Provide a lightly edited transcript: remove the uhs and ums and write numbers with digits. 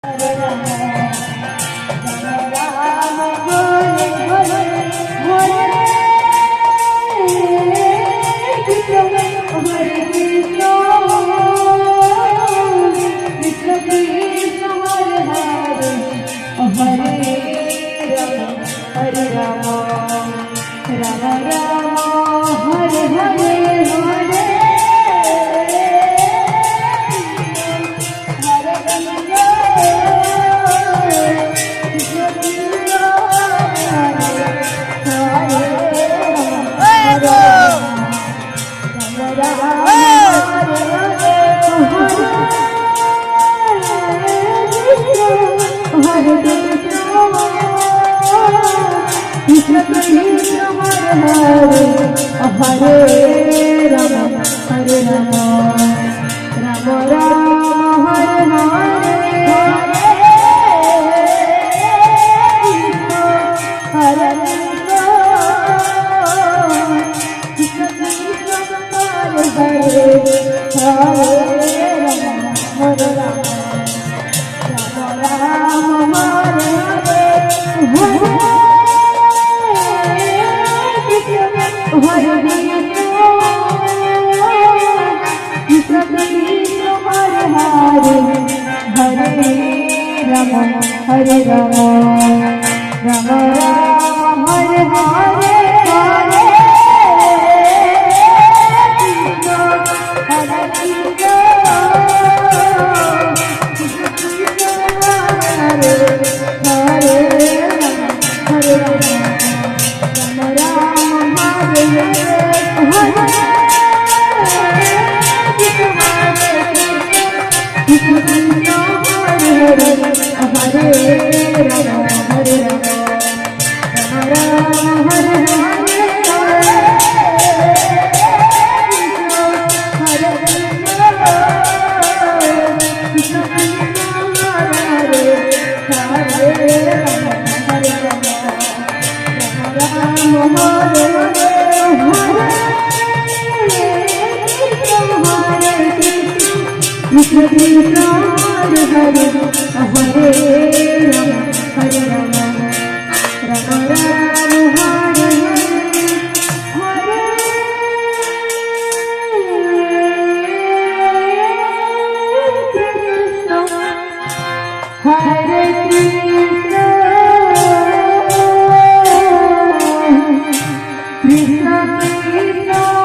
Hare Rama, Hare Rama, Rama Rama, Hare Hare, Krishna Krishna, Hare Hare, Hare Rama, Rama Rama, Hare Hare. Hare Rama, Rama Rama, Hare Hare, Hare Krishna, Hare Krishna, Krishna Krishna, Hare Hare, Hare Rama, Rama Rama, Hare Hare, Krishna Krishna, Hare Hare. Hare Rama, Hare Rama, Rama Rama, Hare Hare, Hare Krishna, Krishna Krishna, Hare Hare, Hare Rama, Rama Rama, Hare Hare, Krishna Krishna, Hare Hare. Hare Rama, Hare Rama, Rama Rama, Hare Hare, Hare Krishna, Krishna Krishna,